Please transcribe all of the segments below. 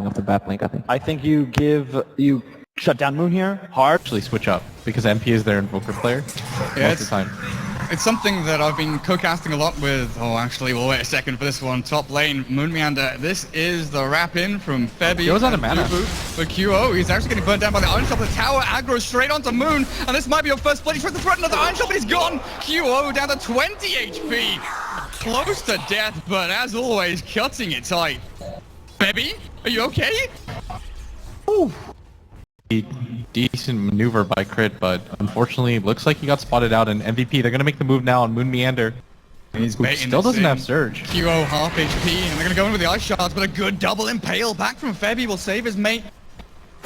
Off the bat link, I think. I think you shut down Moon here hard. Actually switch up because MP is their invoker player most of the time. It's something that I've been co-casting a lot with. Oh, actually, we'll wait a second for this one. Top lane, Moon Meander. This is the wrap in from Febby. Goes out of mana. For QO. He's actually getting burnt down by the Iron Shot. The tower aggro straight onto Moon. And this might be your first split. He tries to threaten another Iron Shot, but he's gone. QO down to 20 HP. Close to death, but as always, cutting it tight. Febby, are you okay? Ooh. Decent maneuver by Crit, but unfortunately it looks like he got spotted out in MVP. They're going to make the move now on Moon Meander. He's baiting still doesn't have Surge. QO half HP, and they're going to go in with the Ice Shards, but a good double impale back from Febby will save his mate.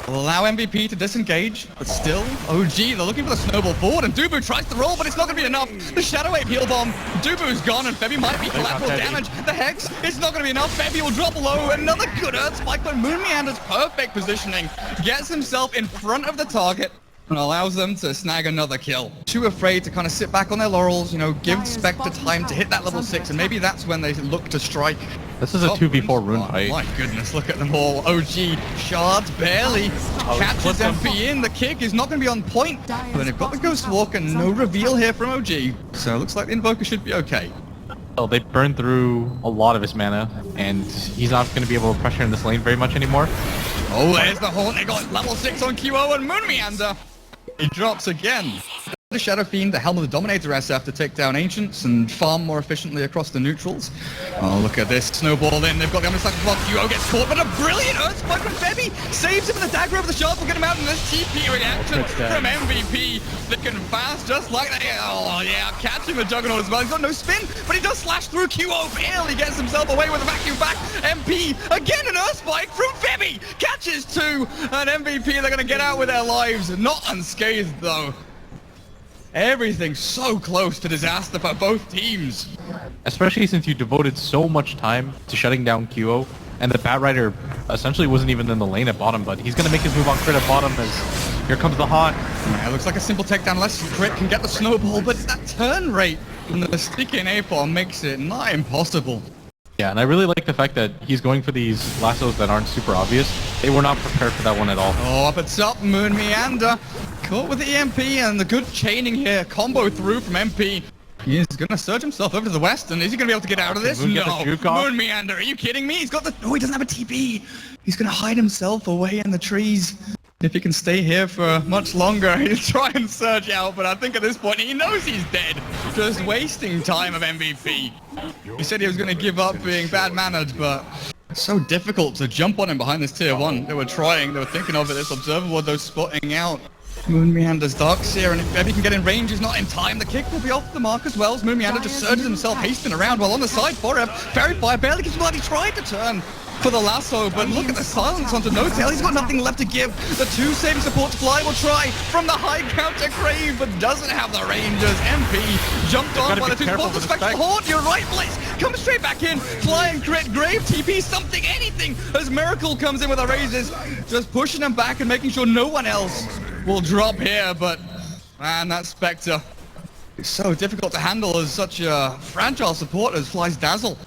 Will allow MVP to disengage, but still, OG, they're looking for the snowball forward, and Dubu tries to roll, but it's not going to be enough. The Shadow Wave heal bomb, Dubu's gone, and Febby might be collateral damage. The Hex, it's not going to be enough. Febby will drop low, another good Earth Spike, but Moon Meander's perfect positioning, gets himself in front of the target, and allows them to snag another kill. Too afraid to kind of sit back on their laurels, you know, give Spectre time to hit that level 6, and maybe that's when they look to strike. This is a 2v4 rune fight. My goodness, look at them all. OG, Shards barely catches MP in. The kick is not going to be on point, but they've got the Ghost Walk and no reveal here from OG. So it looks like the Invoker should be okay. Well, they burned through a lot of his mana, and he's not going to be able to pressure in this lane very much anymore. Oh, there's the Haunt. They got level 6 on QO and Moon Meander. He drops again. The Shadow Fiend, the Helm of the Dominator SF to take down Ancients and farm more efficiently across the neutrals. Oh, look at this. Snowball in. They've got the Omnislash block. QO gets caught, but a brilliant Earth Spike from Febby saves him, and the dagger over the shards will get him out in this TP reaction from MVP. Flicking fast, just like that. Oh, yeah, catching the Juggernaut as well. He's got no spin, but he does slash through QO. Barely gets himself away with a vacuum back. MP, again an Earth Spike from Febby. Catches two, and MVP, they're going to get out with their lives. Not unscathed, though. Everything's so close to disaster for both teams. Especially since you devoted so much time to shutting down QO, and the Batrider essentially wasn't even in the lane at bottom, but he's going to make his move on Crit at bottom as here comes the Haunt. Yeah, it looks like a simple takedown unless Crit can get the snowball, but that turn rate from the sticky napalm makes it not impossible. Yeah, and I really like the fact that he's going for these lassos that aren't super obvious. They were not prepared for that one at all. Oh, up at top, Moon Meander. Caught with the EMP and the good chaining here. Combo through from MP. He is going to surge himself over to the west, and is he going to be able to get out of this? No. Moon Meander, are you kidding me? He's got the... Oh, he doesn't have a TP. He's going to hide himself away in the trees. If he can stay here for much longer, he'll try and surge out, but I think at this point he knows he's dead. Just wasting time of MVP. He said he was going to give up being bad-mannered, but it's so difficult to jump on him behind this tier 1. They were trying, they were thinking of it, this observer ward, those spotting out. Moon Meander's Darkseer, and if he can get in range, he's not in time. The kick will be off the mark as well, as Moon Meander just surges himself, hastening around, while on the side for him, Fairy Fire barely gets blood. He tried to turn for the lasso, but look at the silence onto No-Tail. He's got nothing left to give. The two saving supports fly will try from the high counter Crave, but doesn't have the Rangers. MP jumped on by the two supports. The Spectral Horde, you're right, Blaze. Comes straight back in. Flying Crit, Grave, TP, something, anything. As Miracle comes in with the raises, just pushing them back and making sure no one else will drop here, but man, that Spectre is so difficult to handle as such a fragile support as Fly's Dazzle.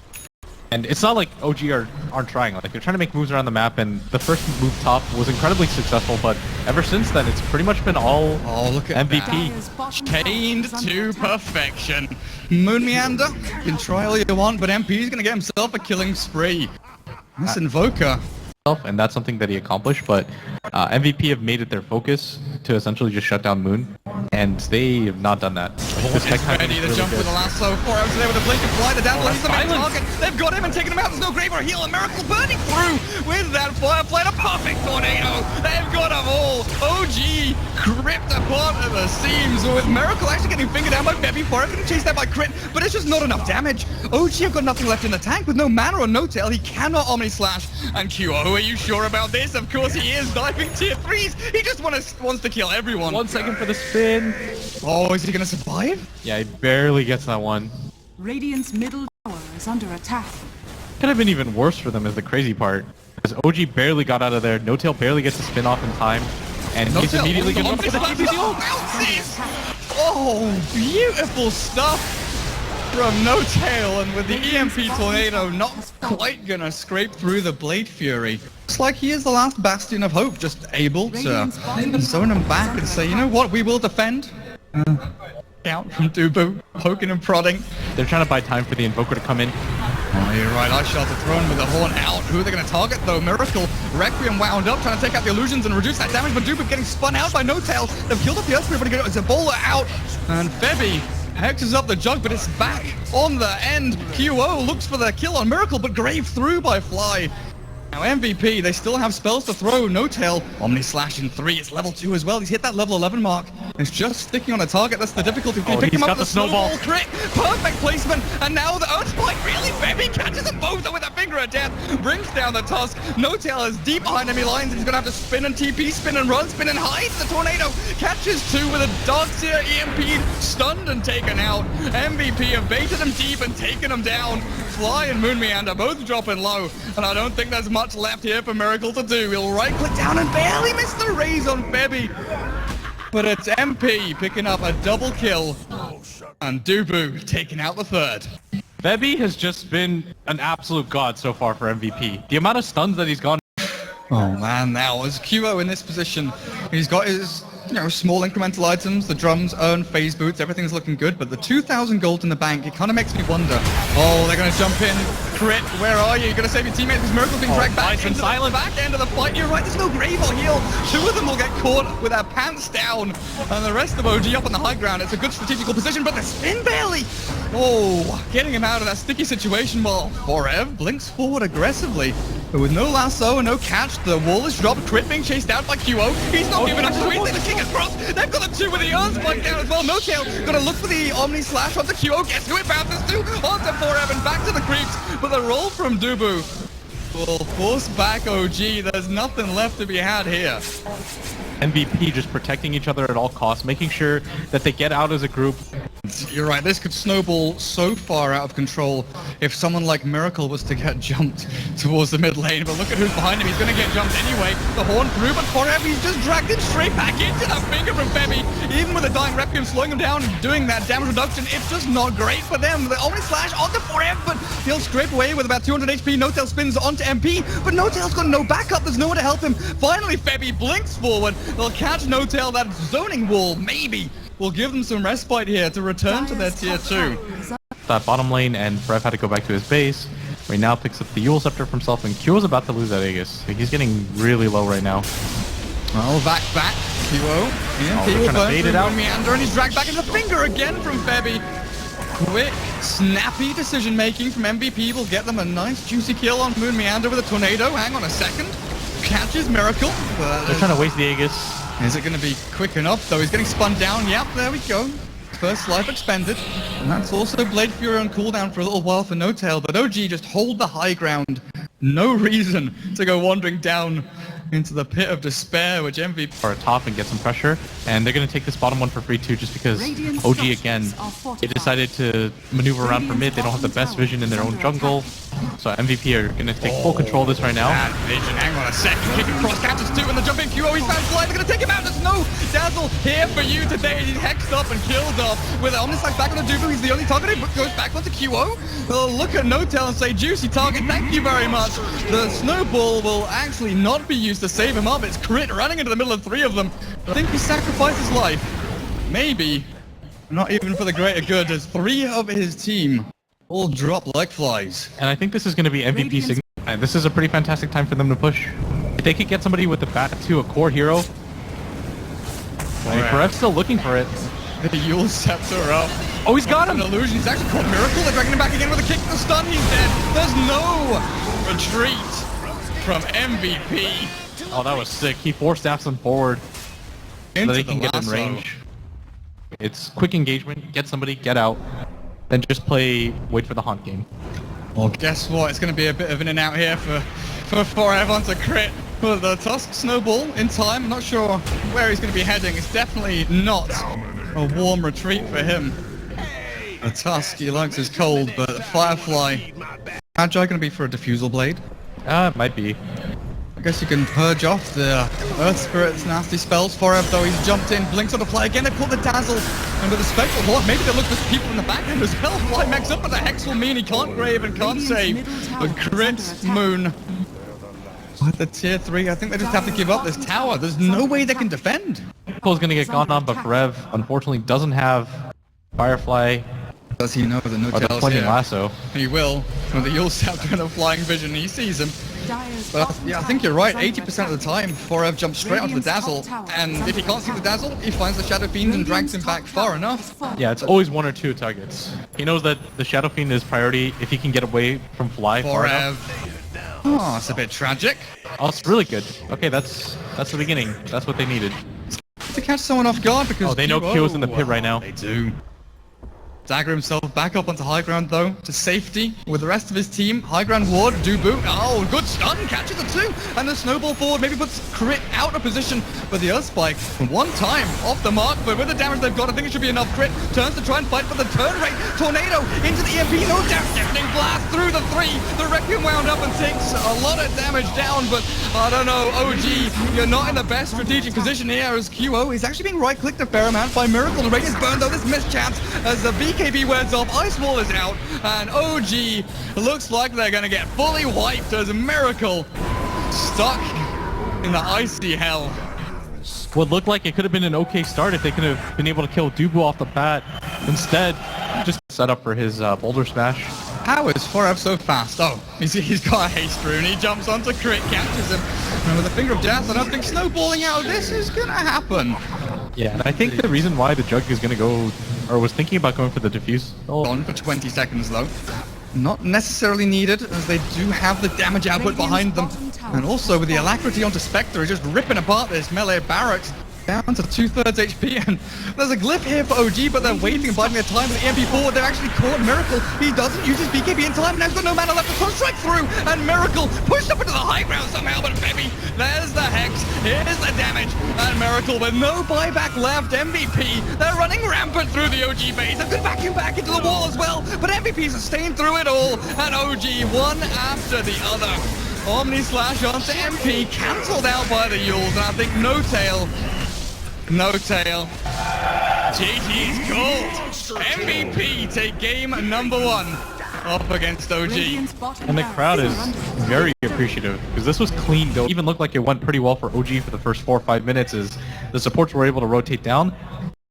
And it's not like OG aren't trying. Like, they're trying to make moves around the map, and the first move top was incredibly successful, but ever since then, it's pretty much been all look at MVP. That. Chained to perfection. Moon Meander, you can try all you want, but MP's going to get himself a killing spree. This Invoker. And that's something that he accomplished, but MVP have made it their focus to essentially just shut down Moon, and they have not done that. This is ready to jump with the lasso. 4 hours today with a blink and fly. The Dazzle is the main target. They've got him and taken him out. There's no grave or heal. A Miracle burning through with that Firefly. A perfect tornado. They've got them all. OG ripped apart at the seams with Miracle actually getting fingered down by Febby. Fire getting chased out by Crit, but it's just not enough damage. OG have got nothing left in the tank with no mana or no tail. He cannot Omni Slash. And QO, are you sure about this? Of course he is. Diving tier 3s. He just wants to kill everyone. 1 second for the spin. Oh, is he gonna survive? Yeah, he barely gets that one. Radiant's middle tower is under attack. Could have been even worse for them is the crazy part. Because OG barely got out of there, No-Tail barely gets to spin off in time, and he's immediately getting up for the TPC ult. Oh, beautiful stuff. from No Tail, and with the EMP tornado not quite gonna scrape through the Blade Fury. Looks like he is the last bastion of hope, just able to zone him back and say, you know what, we will defend. Out from Dubu, poking and prodding. They're trying to buy time for the Invoker to come in. Oh, you're right, Ice Shelter thrown with the horn out. Who are they going to target though? Miracle, Requiem wound up, trying to take out the illusions and reduce that damage, but Dubu getting spun out by No Tail. They've killed off the Earth Spirit, but it's Ebola out. And Febby hexes up the jug, but it's back on the end. QO looks for the kill on Miracle, but Grave through by Fly. Now MVP, they still have spells to throw. No Tail, Omni Slash in 3, it's level 2 as well. He's hit that level 11 mark. It's just sticking on a target, that's the difficulty. Can he pick him up with the snowball crit? Perfect placement, and now the Earth Spike, really? Febby catches them both with a finger of death, brings down the Tusk. No Tail is deep behind enemy lines, he's gonna have to spin and TP, spin and run, spin and hide. The tornado catches 2 with a Darkseer EMP, stunned and taken out. MVP have baited him deep and taken him down. Fly and Moon Meander both dropping low, and I don't think there's much left here for Miracle to do. He'll right click down and barely miss the raise on Febby. But it's MP picking up a double kill, and Dubu taking out the third. Febby has just been an absolute god so far for MVP. The amount of stuns that he's gone. Oh man, now as QO in this position, he's got his, small incremental items, the drums, urn, phase boots, everything's looking good, but the 2,000 gold in the bank, it kind of makes me wonder. Oh, they're going to jump in. Crit, where are you? You're going to save your teammates because Miracle's being dragged back into the back end of the fight. You're right, there's no grave or heal. 2 of them will get caught with their pants down, and the rest of OG up on the high ground. It's a good strategical position, but the spin barely. Oh, getting him out of that sticky situation while Forev blinks forward aggressively. But with no lasso and no catch, the wall is dropped. Crit being chased out by QO. He's not giving up. He's the king across. They've got the 2 with the Earth Spike down as well. No Tail gonna look for the Omni Slash onto QO. Guess who it bounces to? Onto Forever and back to the creeps. But the roll from Dubu will force back OG. There's nothing left to be had here. MVP just protecting each other at all costs, making sure that they get out as a group. You're right, this could snowball so far out of control if someone like Miracle was to get jumped towards the mid lane, but look at who's behind him, he's gonna get jumped anyway. The horn through, but Forever, he's just dragged it straight back into that finger from Febby. Even with the dying Requiem slowing him down and doing that damage reduction, it's just not great for them. The Omni Slash onto Forever, but he'll scrape away with about 200 HP. No Tail spins onto MP, but No Tail's got no backup, there's no one to help him. Finally, Febby blinks forward. They'll catch No Tail, that zoning wall, maybe will give them some respite here to return to their tier 2. That bottom lane, and Frev had to go back to his base, where he now picks up the Yule Scepter for himself, and Q's about to lose that Aegis. He's getting really low right now. Oh, back, QO. Yeah, he will burn through Meander, and he's dragged back into the finger again from Febby. Quick, snappy decision making from MVP will get them a nice juicy kill on Moon Meander with a tornado. Hang on a second. Catches Miracle. They're trying to waste the Aegis. Is it going to be quick enough though? He's getting spun down. Yep, there we go. First life expended. And that's also Blade Fury on cooldown for a little while for No Tail, but OG just hold the high ground. No reason to go wandering down into the pit of despair, which MVP are top and get some pressure, and they're going to take this bottom one for free too, just because OG again, they decided to maneuver around for mid. They don't have the best vision in their own jungle, so MVP are going to take full control of this right now. Bad vision, hang on a second, kicking cross catches 2 and the jumping QO, he's found Fly, they're going to take him out, there's no Dazzle here for you today. He's hexed up and killed off with Omnislash back on the Dubu. He's the only target, but goes back onto QO. They'll look at No Tail and say, juicy target, thank you very much. The snowball will actually not be used to save him up. It's Crit running into the middle of 3 of them. I think he sacrificed his life. Maybe. Not even for the greater good, as 3 of his team all drop like flies. And I think this is going to be MVP signal. And this is a pretty fantastic time for them to push. If they could get somebody with the bat to a core hero. Perev's still looking for it. The Yule Scepter up. Oh, he's got him! An illusion. He's actually called Miracle. They're dragging him back again with a kick to the stun. He's dead. There's no retreat from MVP. Oh, that was sick. He forced Absent forward so that he can get in range. It's quick engagement. Get somebody, get out. Then just wait for the haunt game. Well, guess what? It's going to be a bit of in and out here for Forever onto Crit. Well, the Tusk snowball in time. I'm not sure where he's going to be heading. It's definitely not a warm retreat for him. The Tusk, he likes his cold, but Firefly, Magi going to be for a Diffusal Blade? It might be. I guess you can purge off the Earth Spirit's nasty spells for him, though he's jumped in, blinks on the fly again, they pull the Dazzle, and with the Spectral Horde, maybe they look for people in the back end as well. Fly Max up, but the Hex will mean he can't grave and can't save. A crit Moon. With the tier 3, I think they just have to give up this tower. There's no way they can defend. Cole's gonna get gone on, but Rev unfortunately doesn't have Firefly Does he know the or the no-tails Flaming here? Lasso. He will. With the Yule Scepter and a Flying Vision, he sees him. But yeah, I think you're right. 80% of the time, Forev jumps straight onto the Dazzle, and if he can't see the Dazzle, he finds the Shadow Fiend and drags him back far enough. Yeah, it's always one or two targets. He knows that the Shadow Fiend is priority if he can get away from Fly far enough. Forev. Oh, it's a bit tragic. Oh, it's really good. Okay, that's the beginning. That's what they needed. To catch someone off guard because... Oh, they know Kyo's in the pit right now. They do. Dagger himself back up onto high ground though, to safety with the rest of his team. High ground ward, Dubu. Oh, good stun, catches the two, and the snowball forward maybe puts Crit out of position, but the Earth Spike one time off the mark, but with the damage they've got, I think it should be enough. Crit turns to try and fight for the turn rate. Tornado into the EMP, no doubt, deafening blast through the 3. The Requiem wound up and takes a lot of damage down, but I don't know, OG, you're not in the best strategic position here as QO is actually being right-clicked a fair amount by Miracle. The Radiance burn though, this mischance as the BKB wears off, Ice Wall is out, and OG looks like they're gonna get fully wiped as Miracle stuck in the icy hell. What looked like it could have been an okay start if they could have been able to kill Dubu off the bat. Instead, just set up for his Boulder Smash. How is Forev so fast? Oh, he's got a haste rune, he jumps onto Crit, captures him, and with a Finger of Death, I don't think snowballing out this is gonna happen. Yeah, and I think the reason why the Jug is gonna go, or was thinking about going for the Diffuse. On for 20 seconds though. Not necessarily needed, as they do have the damage output behind them. And also with the Alacrity onto Spectre, just ripping apart this melee barracks. Down to 2/3 HP, and there's a glyph here for OG, but they're waiting and biding their time with the EMP forward. They're actually caught Miracle. He doesn't use his BKB in time, and has got no mana left to push strike through, and Miracle pushed up into the high ground somehow, but baby, there's the Hex, here's the damage, and Miracle with no buyback left. MVP, they're running rampant through the OG base. A good vacuum back into the wall as well, but MVP's sustained through it all, and OG one after the other. Omni Slash onto MP, cancelled out by the Yules, and I think No Tail. GG's called. MVP take game number 1 up against OG. And the crowd is very appreciative because this was clean. It even looked like it went pretty well for OG for the first 4 or 5 minutes as the supports were able to rotate down.